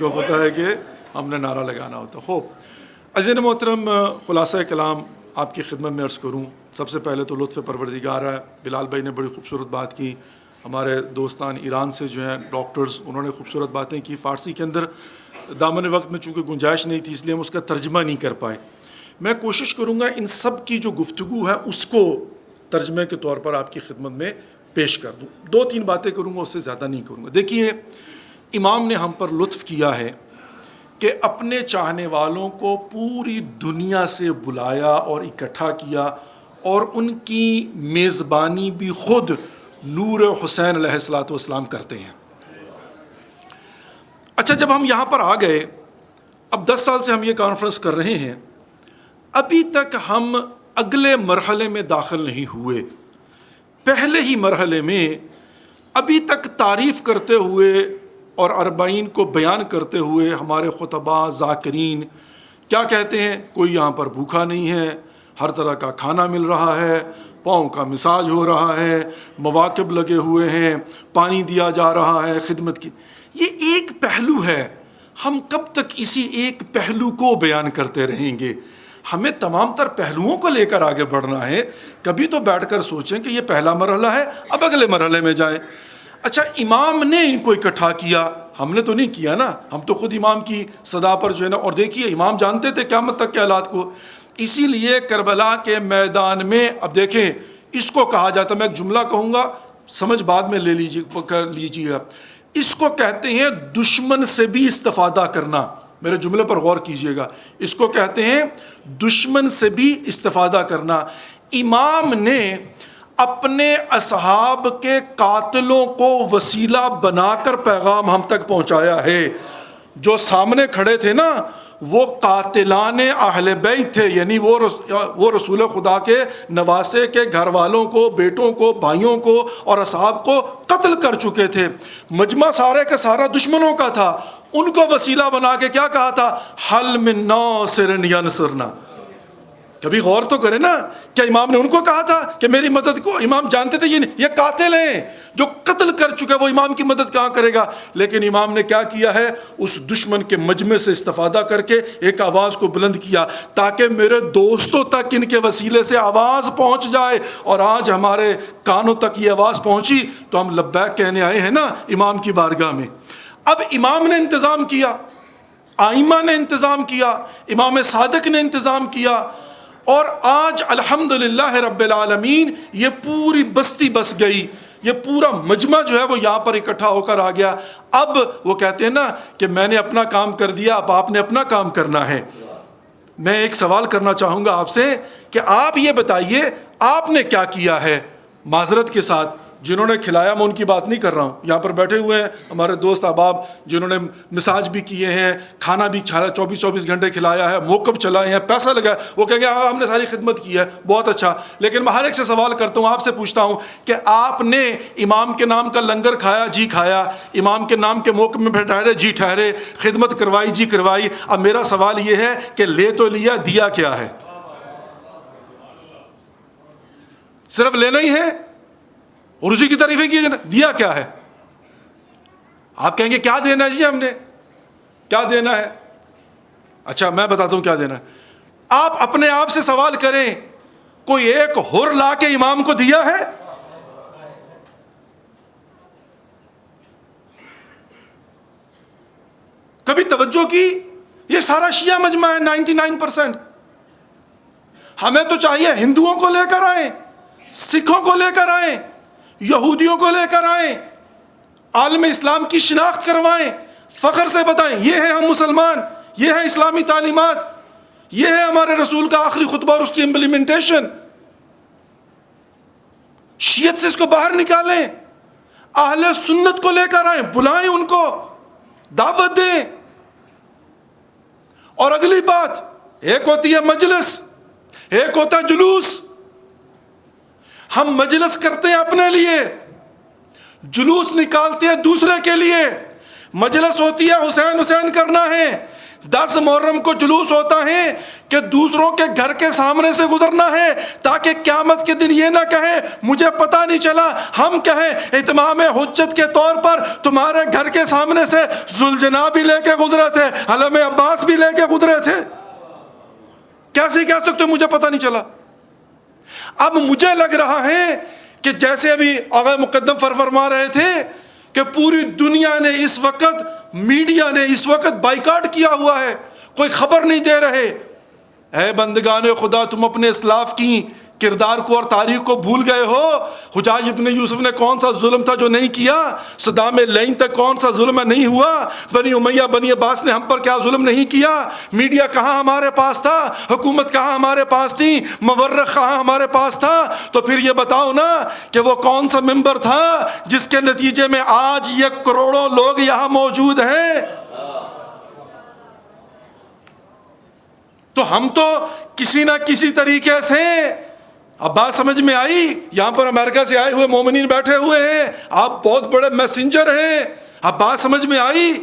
کو پتہ ہے کہ ہم نے نعرہ لگانا ہوتا. خوب عزیز محترم، خلاصہ کلام آپ کی خدمت میں عرض کروں. سب سے پہلے تو لطف پروردگار ہے. بلال بھائی نے بڑی خوبصورت بات کی. ہمارے دوستان ایران سے جو ہیں ڈاکٹرز، انہوں نے خوبصورت باتیں کی. فارسی کے اندر دامن وقت میں چونکہ گنجائش نہیں تھی اس لیے ہم اس کا ترجمہ نہیں کر پائے. میں کوشش کروں گا ان سب کی جو گفتگو ہے اس کو ترجمے کے طور پر آپ کی خدمت میں پیش کر دوں. 2-3 باتیں کروں گا، اس سے زیادہ نہیں کروں گا. دیکھیے، امام نے ہم پر لطف کیا ہے کہ اپنے چاہنے والوں کو پوری دنیا سے بلایا اور اکٹھا کیا، اور ان کی میزبانی بھی خود نور حسین علیہ السلام کرتے ہیں. اچھا، جب ہم یہاں پر آ گئے، اب 10 سال سے ہم یہ کانفرنس کر رہے ہیں، ابھی تک ہم اگلے مرحلے میں داخل نہیں ہوئے. پہلے ہی مرحلے میں ابھی تک تعریف کرتے ہوئے اور 40 کو بیان کرتے ہوئے ہمارے خطباء ذاکرین کیا کہتے ہیں؟ کوئی یہاں پر بھوکا نہیں ہے، ہر طرح کا کھانا مل رہا ہے، پاؤں کا مساج ہو رہا ہے، مواقب لگے ہوئے ہیں، پانی دیا جا رہا ہے، خدمت کی. یہ ایک پہلو ہے. ہم کب تک اسی ایک پہلو کو بیان کرتے رہیں گے؟ ہمیں تمام تر پہلوؤں کو لے کر آگے بڑھنا ہے. کبھی تو بیٹھ کر سوچیں کہ یہ پہلا مرحلہ ہے، اب اگلے مرحلے میں جائیں. اچھا، امام نے ان کو اکٹھا کیا، ہم نے تو نہیں کیا نا، ہم تو خود امام کی صدا پر جو ہے نا. اور دیکھیے، امام جانتے تھے قیامت تک کے حالات کو. اسی لیے کربلا کے میدان میں، اب دیکھیں اس کو کہا جاتا، میں ایک جملہ کہوں گا، سمجھ بعد میں لے لیجیے گا. اس کو کہتے ہیں دشمن سے بھی استفادہ کرنا. میرے جملے پر غور کیجیے گا. اس کو کہتے ہیں دشمن سے بھی استفادہ کرنا. امام نے اپنے اصحاب کے قاتلوں کو وسیلہ بنا کر پیغام ہم تک پہنچایا ہے. جو سامنے کھڑے تھے نا، وہ قاتلان اہل بیت تھے، یعنی وہ رسول خدا کے نواسے کے گھر والوں کو، بیٹوں کو، بھائیوں کو اور اصحاب کو قتل کر چکے تھے. مجمع سارے کا سارا دشمنوں کا تھا. ان کو وسیلہ بنا کے کیا کہا تھا؟ حل من ناصر ینصرنا. کبھی غور تو کرے نا، کیا امام نے ان کو کہا تھا کہ میری مدد کو؟ امام جانتے تھے یہ قاتل ہیں جو قتل کر چکے، وہ امام کی مدد کہاں کرے گا؟ لیکن امام نے کیا کیا ہے؟ اس دشمن کے مجمع سے استفادہ کر کے ایک آواز کو بلند کیا تاکہ میرے دوستوں تک ان کے وسیلے سے آواز پہنچ جائے. اور آج ہمارے کانوں تک یہ آواز پہنچی تو ہم لبیک کہنے آئے ہیں نا امام کی بارگاہ میں. اب امام نے انتظام کیا، آئمہ نے انتظام کیا، امام صادق نے انتظام کیا، اور آج الحمدللہ رب العالمین یہ پوری بستی بس گئی. یہ پورا مجمع جو ہے وہ یہاں پر اکٹھا ہو کر آ گیا. اب وہ کہتے ہیں نا کہ میں نے اپنا کام کر دیا، اب آپ نے اپنا کام کرنا ہے. میں ایک سوال کرنا چاہوں گا آپ سے کہ آپ یہ بتائیے آپ نے کیا کیا ہے؟ معذرت کے ساتھ جنہوں نے کھلایا، میں ان کی بات نہیں کر رہا ہوں، یہاں پر بیٹھے ہوئے ہیں ہمارے دوست احباب جنہوں نے مساج بھی کیے ہیں، کھانا بھی 24 گھنٹے کھلایا ہے، موقف چلائے ہیں، پیسہ لگایا. وہ کہیں گے ہاں ہم نے ساری خدمت کی ہے، بہت اچھا. لیکن میں ہر ایک سے سوال کرتا ہوں، آپ سے پوچھتا ہوں کہ آپ نے امام کے نام کا لنگر کھایا؟ جی کھایا. امام کے نام کے موقف میں ٹھہرے؟ جی ٹھہرے. خدمت کروائی؟ جی کروائی. اب میرا سوال یہ ہے کہ لے تو لیا، دیا کیا ہے؟ صرف لینا ہی ہے اور اسی کی تعریفیں کی جانا، دیا کیا ہے؟ آپ کہیں گے کیا دینا ہے جی، ہم نے کیا دینا ہے؟ اچھا میں بتاتا ہوں کیا دینا ہے. آپ اپنے آپ سے سوال کریں، کوئی ایک حر لا کے امام کو دیا ہے؟ کبھی توجہ کی؟ یہ سارا شیعہ مجمع ہے 99%. ہمیں تو چاہیے ہندوؤں کو لے کر آئیں، سکھوں کو لے کر آئیں، یہودیوں کو لے کر آئیں، عالم اسلام کی شناخت کروائیں، فخر سے بتائیں یہ ہیں ہم مسلمان، یہ ہیں اسلامی تعلیمات، یہ ہے ہمارے رسول کا آخری خطبہ اور اس کی امپلیمنٹیشن. شیعت سے اس کو باہر نکالیں، اہل سنت کو لے کر آئیں، بلائیں ان کو، دعوت دیں. اور اگلی بات، ایک ہوتی ہے مجلس، ایک ہوتا ہے جلوس. ہم مجلس کرتے ہیں اپنے لیے، جلوس نکالتے ہیں دوسرے کے لیے. مجلس ہوتی ہے حسین حسین کرنا ہے، 10 محرم کو جلوس ہوتا ہے کہ دوسروں کے گھر کے سامنے سے گزرنا ہے تاکہ قیامت کے دن یہ نہ کہیں مجھے پتہ نہیں چلا. ہم کہیں اتمام حجت کے طور پر تمہارے گھر کے سامنے سے ذوالجناح بھی لے کے گزرے تھے, علم عباس بھی لے کے گزرے تھے. کیسے کہہ سکتے مجھے پتہ نہیں چلا؟ اب مجھے لگ رہا ہے کہ جیسے ابھی آقا مقدم فرما رہے تھے کہ پوری دنیا نے اس وقت, میڈیا نے اس وقت بائیکاٹ کیا ہوا ہے, کوئی خبر نہیں دے رہے. اے بندگان خدا, تم اپنے اسلاف کی کردار کو اور تاریخ کو بھول گئے ہو. حجاج ابن یوسف نے کون سا ظلم تھا جو نہیں کیا؟ صدام لعین تک کون سا ظلم نہیں ہوا؟ بنی امیہ بنی عباس نے ہم پر کیا ظلم نہیں کیا؟ میڈیا کہاں ہمارے پاس تھا؟ حکومت کہاں ہمارے پاس تھی؟ مورخ کہاں ہمارے پاس تھا؟ تو پھر یہ بتاؤ نا کہ وہ کون سا ممبر تھا جس کے نتیجے میں آج یہ کروڑوں لوگ یہاں موجود ہیں. تو ہم تو کسی نہ کسی طریقے سے, اب بات سمجھ میں آئی؟ یہاں پر امریکہ سے آئے ہوئے مومنین بیٹھے ہوئے ہیں, آپ بہت بڑے میسنجر ہیں. اب بات سمجھ میں آئی؟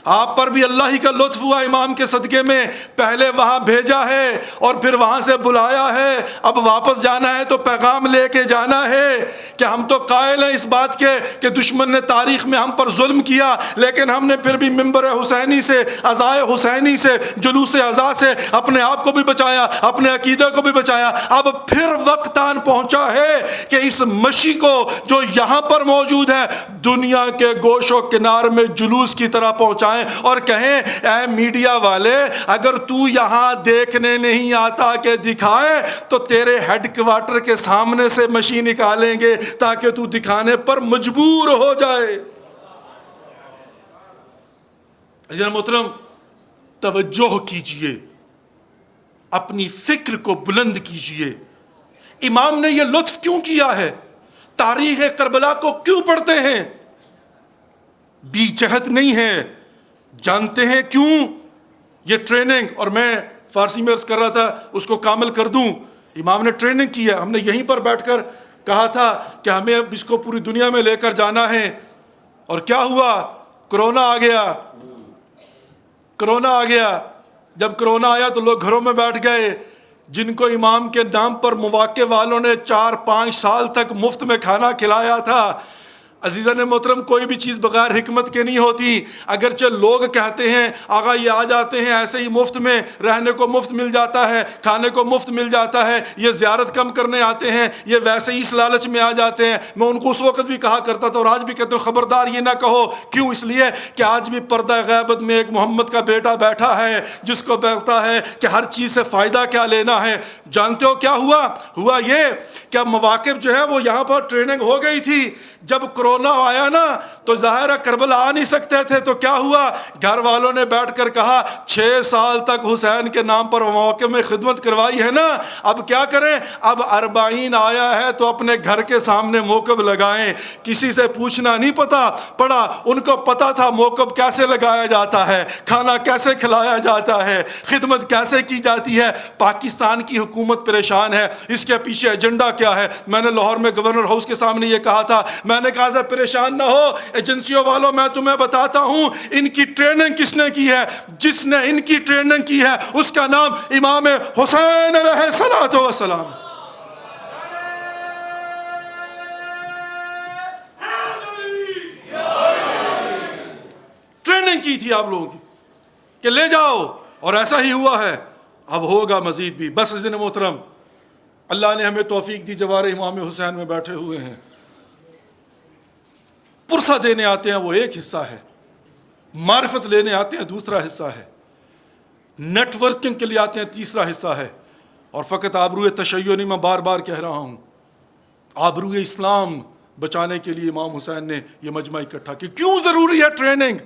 آپ پر بھی اللہ ہی کا لطف ہوا امام کے صدقے میں, پہلے وہاں بھیجا ہے اور پھر وہاں سے بلایا ہے. اب واپس جانا ہے تو پیغام لے کے جانا ہے کہ ہم تو قائل ہیں اس بات کے کہ دشمن نے تاریخ میں ہم پر ظلم کیا, لیکن ہم نے پھر بھی ممبر حسینی سے, عزائے حسینی سے, جلوس عزا سے اپنے آپ کو بھی بچایا, اپنے عقیدے کو بھی بچایا. اب پھر وقت آن پہنچا ہے کہ اس مشی کو جو یہاں پر موجود ہے دنیا کے گوش و کنار میں جلوس کی طرح پہنچائیں اور کہیں اے میڈیا والے, اگر تو یہاں دیکھنے نہیں آتا کہ دکھائے تو تیرے ہیڈ کوارٹر کے سامنے سے مشی نکالیں گے تاکہ تو دکھانے پر مجبور ہو جائے. عزیزان محترم, توجہ کیجئے, اپنی فکر کو بلند کیجئے. امام نے یہ لطف کیوں کیا ہے؟ تاریخ کربلا کو کیوں پڑھتے ہیں؟ بی جہت نہیں ہے. جانتے ہیں کیوں یہ ٹریننگ؟ اور میں فارسی میں عرض کر رہا تھا, اس کو کامل کر دوں. امام نے ٹریننگ کی ہے. ہم نے یہیں پر بیٹھ کر کہا تھا کہ ہمیں اب اس کو پوری دنیا میں لے کر جانا ہے, اور کیا ہوا؟ کرونا آ گیا. کرونا آ گیا. جب کرونا آیا تو لوگ گھروں میں بیٹھ گئے. جن کو امام کے نام پر مواقع والوں نے 4-5 سال تک مفت میں کھانا کھلایا تھا. عزیزان محترم, کوئی بھی چیز بغیر حکمت کے نہیں ہوتی. اگرچہ لوگ کہتے ہیں آقا یہ آ جاتے ہیں ایسے ہی مفت میں, رہنے کو مفت مل جاتا ہے, کھانے کو مفت مل جاتا ہے, یہ زیارت کم کرنے آتے ہیں, یہ ویسے ہی اس لالچ میں آ جاتے ہیں. میں ان کو اس وقت بھی کہا کرتا تھا اور آج بھی کہتا ہوں, خبردار یہ نہ کہو. کیوں؟ اس لیے کہ آج بھی پردہ غیبت میں ایک محمد کا بیٹا بیٹھا ہے جس کو پتا ہے کہ ہر چیز سے فائدہ کیا لینا ہے. جانتے ہو کیا ہوا؟ ہوا یہ کہ اب مواقف جو ہے وہ یہاں پر ٹریننگ ہو گئی تھی. جب کرونا آیا نا تو ظاہر ہے کربلا آ نہیں سکتے تھے, تو کیا ہوا؟ گھر والوں نے بیٹھ کر کہا 6 سال تک حسین کے نام پر مواقع میں خدمت کروائی ہے نا, اب کیا کریں؟ اب 40 آیا ہے تو اپنے گھر کے سامنے موقف لگائیں. کسی سے پوچھنا نہیں پڑا, ان کو پتا تھا موقف کیسے لگایا جاتا ہے, کھانا کیسے کھلایا جاتا ہے, خدمت کیسے کی جاتی ہے. پاکستان کی حکومت پریشان ہے, اس کے پیچھے ایجنڈا کیا ہے؟ میں نے لاہور میں گورنر ہاؤس کے سامنے یہ کہا تھا, میں نے کہا تھا پریشان نہ ہو ایجنسیوں والوں, میں تمہیں بتاتا ہوں ان کی ٹریننگ کس نے کی ہے. جس نے ان کی ٹریننگ کی ہے اس کا نام امام حسین علیہ الصلوۃ والسلام. ٹریننگ کی تھی آپ لوگوں کی کہ لے جاؤ, اور ایسا ہی ہوا ہے. اب ہوگا مزید بھی. بس عزیزان محترم, اللہ نے ہمیں توفیق دی, جوار امام حسین میں بیٹھے ہوئے ہیں. پرسہ دینے آتے ہیں وہ ایک حصہ ہے, معرفت لینے آتے ہیں دوسرا حصہ ہے, نیٹ ورکنگ کے لیے آتے ہیں تیسرا حصہ ہے. اور فقط آبروئے تشیع نہیں, میں بار بار کہہ رہا ہوں, آبروئے اسلام بچانے کے لیے امام حسین نے یہ مجمع اکٹھا کیا. کیوں ضروری ہے ٹریننگ؟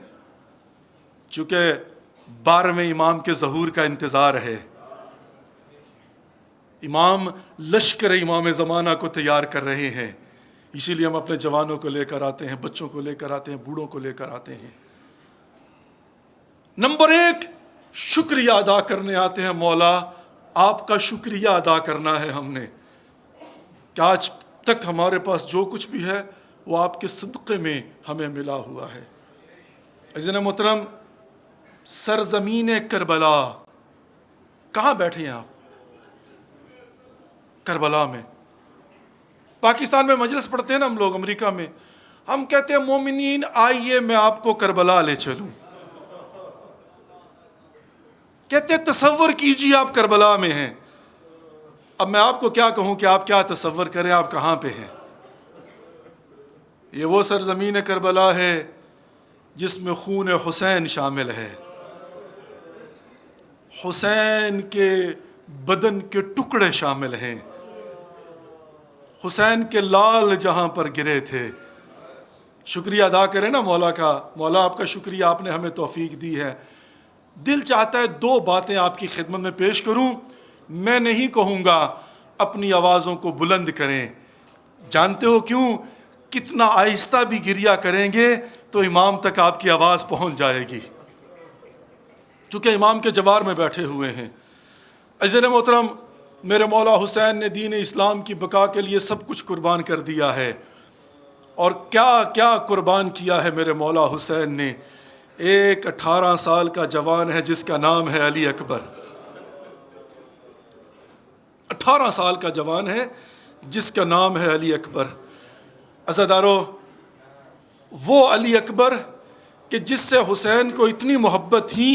چونکہ 12ویں امام کے ظہور کا انتظار ہے. امام لشکر امام زمانہ کو تیار کر رہے ہیں, اسی لیے ہم اپنے جوانوں کو لے کر آتے ہیں, بچوں کو لے کر آتے ہیں, بوڑھوں کو لے کر آتے ہیں. نمبر 1, شکریہ ادا کرنے آتے ہیں. مولا آپ کا شکریہ ادا کرنا ہے ہم نے, کہ آج تک ہمارے پاس جو کچھ بھی ہے وہ آپ کے صدقے میں ہمیں ملا ہوا ہے. عزیزان محترم, سرزمین کربلا. کہاں بیٹھے ہیں آپ؟ کربلا میں. پاکستان میں مجلس پڑھتے ہیں نا ہم لوگ، امریکہ میں ہم کہتے ہیں مومنین آئیے میں آپ کو کربلا لے چلوں. کہتے ہیں تصور کیجیے آپ کربلا میں ہیں. اب میں آپ کو کیا کہوں کہ آپ کیا تصور کریں، آپ کہاں پہ ہیں؟ یہ وہ سرزمین کربلا ہے جس میں خون حسین شامل ہے. حسین کے بدن کے ٹکڑے شامل ہیں. حسین کے لال جہاں پر گرے تھے. شکریہ ادا کریں نا مولا کا. مولا آپ کا شکریہ، آپ نے ہمیں توفیق دی ہے. دل چاہتا ہے دو باتیں آپ کی خدمت میں پیش کروں. میں نہیں کہوں گا اپنی آوازوں کو بلند کریں. جانتے ہو کیوں؟ کتنا آہستہ بھی گریہ کریں گے تو امام تک آپ کی آواز پہنچ جائے گی، چونکہ امام کے جوار میں بیٹھے ہوئے ہیں. عزیزان محترم، میرے مولا حسین نے دین اسلام کی بقا کے لیے سب کچھ قربان کر دیا ہے. اور کیا کیا قربان کیا ہے میرے مولا حسین نے. ایک 18 سال کا جوان ہے جس کا نام ہے علی اکبر. 18 سال کا جوان ہے جس کا نام ہے علی اکبر. عزادارو، وہ علی اکبر کہ جس سے حسین کو اتنی محبت تھی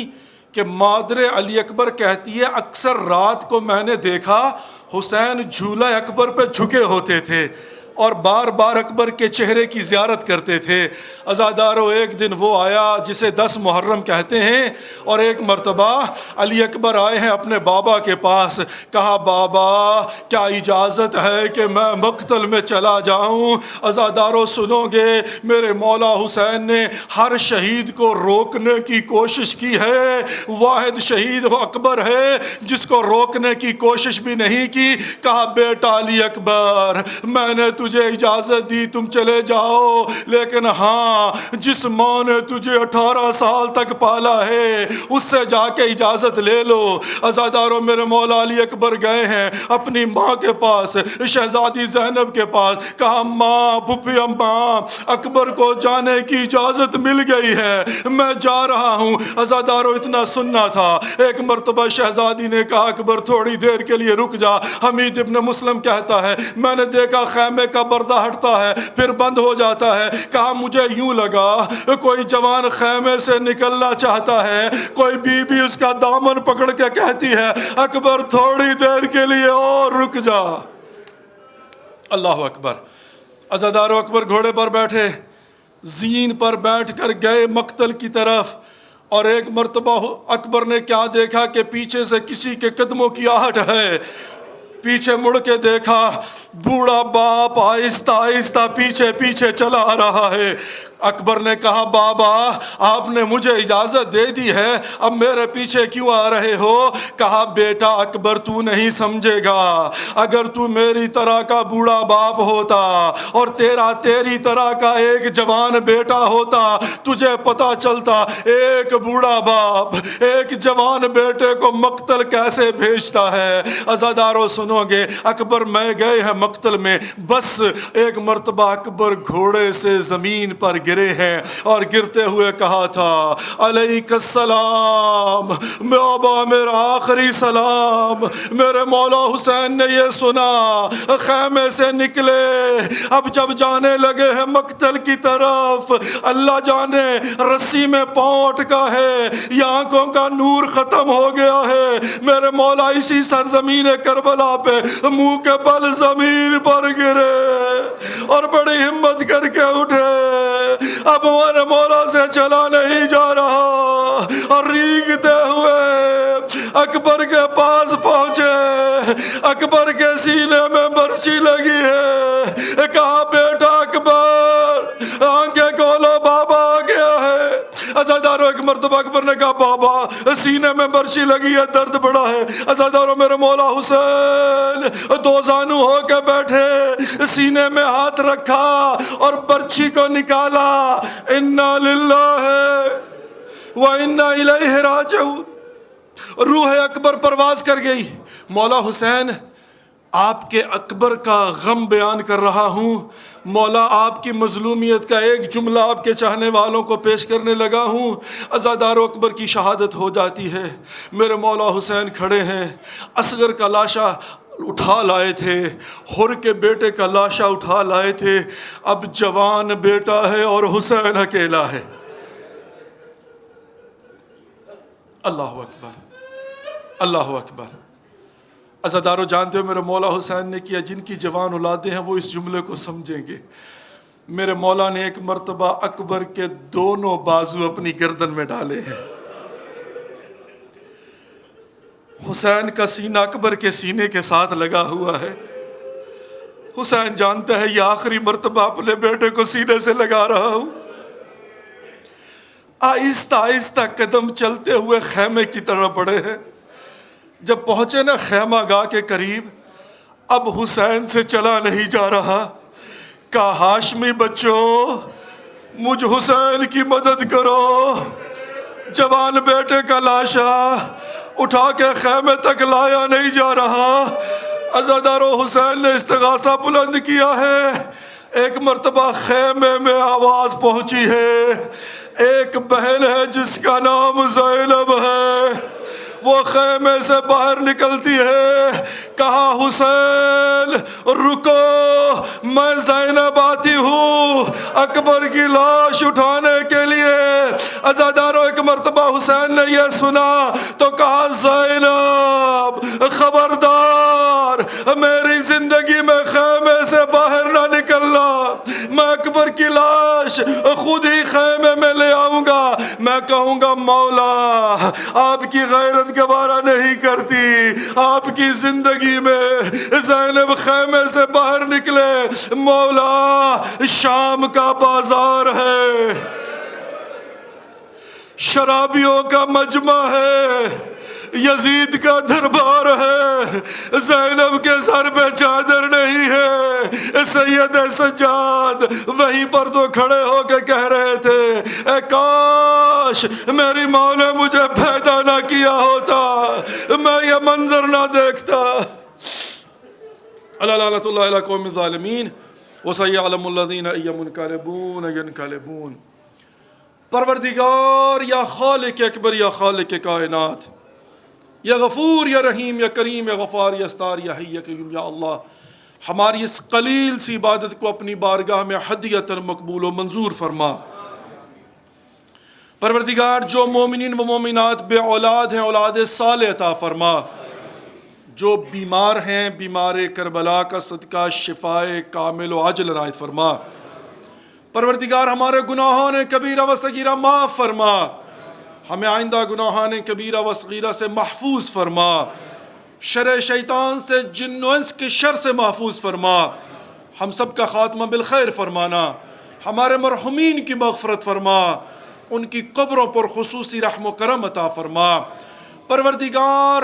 کہ مادر علی اکبر کہتی ہے اکثر رات کو میں نے دیکھا حسین جھولا اکبر پہ جھکے ہوتے تھے اور بار بار اکبر کے چہرے کی زیارت کرتے تھے. عزادارو، ایک دن وہ آیا جسے 10 محرم کہتے ہیں، اور ایک مرتبہ علی اکبر آئے ہیں اپنے بابا کے پاس. کہا بابا کیا اجازت ہے کہ میں مقتل میں چلا جاؤں؟ عزادارو سنو گے، میرے مولا حسین نے ہر شہید کو روکنے کی کوشش کی ہے. واحد شہید وہ اکبر ہے جس کو روکنے کی کوشش بھی نہیں کی. کہا بیٹا علی اکبر، میں نے تجھے اجازت دی تم چلے جاؤ، لیکن ہاں جس ماں نے تجھے 18 سال تک پالا ہے اس سے جا کے اجازت لے لو. عزادارو، میرے مولا علی اکبر گئے ہیں اپنی ماں کے پاس، شہزادی زینب کے پاس. کہا ماں، پھپھی اماں، اکبر کو جانے کی اجازت مل گئی ہے، میں جا رہا ہوں. عزادارو، اتنا سننا تھا. ایک مرتبہ شہزادی نے کہا اکبر تھوڑی دیر کے لیے رک جا. حمید ابن مسلم کہتا ہے میں نے دیکھا خیمے کا پردہ ہٹتا ہے پھر بند ہو جاتا ہے. کہا مجھے یوں لگا کوئی جوان خیمے سے نکلنا چاہتا ہے، کوئی بی بی اس کا دامن پکڑ کے کہتی ہے اکبر تھوڑی دیر کے لیے اور رک جا. اللہ اکبر. عزادارو، اکبر گھوڑے پر بیٹھے زین پر بیٹھ کر گئے مقتل کی طرف. اور ایک مرتبہ اکبر نے کیا دیکھا کہ پیچھے سے کسی کے قدموں کی آہٹ ہے. پیچھے مڑ کے دیکھا بوڑھا باپ آہستہ آہستہ پیچھے پیچھے چلا آ رہا ہے. اکبر نے کہا بابا آپ نے مجھے اجازت دے دی ہے، اب میرے پیچھے کیوں آ رہے ہو؟ کہا بیٹا اکبر تو نہیں سمجھے گا، اگر تو میری طرح کا بوڑھا باپ ہوتا اور تیری طرح کا ایک جوان بیٹا ہوتا، تجھے پتا چلتا ایک بوڑھا باپ ایک جوان بیٹے کو مقتل کیسے بھیجتا ہے. عزادارو سنو گے، اکبر میں گئے ہیں مقتل میں. بس ایک مرتبہ اکبر گھوڑے سے زمین پر گرے ہیں اور گرتے ہوئے کہا تھا علیک السلام، بابا میرا آخری سلام. میرے مولا حسین نے یہ سنا، خیمے سے نکلے. اب جب جانے لگے ہیں مقتل کی طرف، اللہ جانے رسی میں پاؤں اٹکا ہے یا آنکھوں کا نور ختم ہو گیا ہے. میرے مولا اسی سرزمین کربلا پہ منہ کے بل زمین پر گرے اور بڑی ہمت کر کے اٹھے. اب ہمارے مولا سے چلا نہیں جا رہا، اور ریگتے ہوئے اکبر کے پاس پہنچے. اکبر کے سینے میں برچی لگی ہے. کہا بیٹا اکبر آنکھیں کھولو، بابا آ گیا ہے. عزادارو، ایک مرتبہ اکبر نے کہا بابا سینے میں برچی لگی ہے، درد بڑا ہے. عزادارو، میرے مولا حسین دو زانو ہو کے بیٹھے، سینے میں ہاتھ رکھا اور برچی کو نکالا. انا للہ و انا الیہ راجعون. روح اکبر پرواز کر گئی. مولا حسین آپ کے اکبر کا غم بیان کر رہا ہوں، مولا آپ کی مظلومیت کا ایک جملہ آپ کے چاہنے والوں کو پیش کرنے لگا ہوں، عزادار اکبر کی شہادت ہو جاتی ہے، میرے مولا حسین کھڑے ہیں، اصغر کا لاشا اٹھا لائے تھے، حر کے بیٹے کا لاشا اٹھا لائے تھے، اب جوان بیٹا ہے اور حسین اکیلا ہے۔ اللہ اکبر، اللہ اکبر۔ عزادارو جانتے ہو میرے مولا حسین نے کیا، جن کی جوان اولادیں ہیں وہ اس جملے کو سمجھیں گے۔ میرے مولا نے ایک مرتبہ اکبر کے دونوں بازو اپنی گردن میں ڈالے ہیں، حسین کا سینہ اکبر کے سینے کے ساتھ لگا ہوا ہے، حسین جانتا ہے یہ آخری مرتبہ اپنے بیٹے کو سینے سے لگا رہا ہوں۔ آہستہ آہستہ قدم چلتے ہوئے خیمے کی طرف بڑھے ہیں، جب پہنچے نا خیمہ گاہ کے قریب، اب حسین سے چلا نہیں جا رہا، کہا ہاشمی بچوں مجھ حسین کی مدد کرو، جوان بیٹے کا لاشا اٹھا کے خیمے تک لایا نہیں جا رہا۔ عزادارو حسین نے استغاثہ بلند کیا ہے، ایک مرتبہ خیمے میں آواز پہنچی ہے، ایک بہن ہے جس کا نام زینب ہے، وہ خیمے سے باہر نکلتی ہے، کہا حسین رکو میں زینب آتی ہوں اکبر کی لاش اٹھانے کے لیے۔ عزادارو ایک مرتبہ حسین نے یہ سنا تو کہا زینب خبردار میری زندگی میں خیمے سے باہر نہ نکلنا، میں اکبر کی لاش خود ہی خیمے میں لے آؤں گا، میں کہوں گا مولا آپ کی غیرت گوارا نہیں کرتی، آپ کی زندگی میں زینب خیمے سے باہر نکلے، مولا شام کا بازار ہے، شرابیوں کا مجمع ہے، یزید کا دربار ہے، زینب کے سر پہ چادر نہیں ہے۔ سید سجاد وہیں پر تو کھڑے ہو کے کہہ رہے تھے اے کاش میری ماں نے مجھے پیدا نہ کیا ہوتا، میں یہ منظر نہ دیکھتا۔ اللہ لعنت اللہ علی قوم الظالمین وسیعلم الذین ینقلبون۔ پروردگار یا خالق اکبر یا خالق کائنات، یا غفور یا رحیم یا کریم یا غفار یا ستار یا حی یا قیوم، یا اللہ ہماری اس قلیل سی عبادت کو اپنی بارگاہ میں ہدیۃً مقبول و منظور فرما۔ پروردگار جو مومنین و مومنات بے اولاد ہیں اولاد صالح عطا فرما، جو بیمار ہیں بیمار کربلا کا صدقہ شفائے کامل و عاجل عنایت فرما۔ پروردگار ہمارے گناہان کبیرہ و صغیرہ معاف فرما، ہمیں آئندہ گناہان کبیرہ و صغیرہ سے محفوظ فرما، شر شیطان سے جن و انس کے شر سے محفوظ فرما، ہم سب کا خاتمہ بالخیر فرمانا، ہمارے مرحومین کی مغفرت فرما، ان کی قبروں پر خصوصی رحم و کرم عطا فرما۔ پروردگار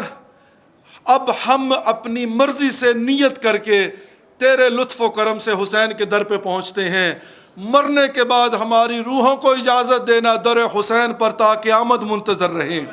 اب ہم اپنی مرضی سے نیت کر کے تیرے لطف و کرم سے حسین کے در پہ پہنچتے ہیں، مرنے کے بعد ہماری روحوں کو اجازت دینا در حسین پر تا قیامت منتظر رہیں۔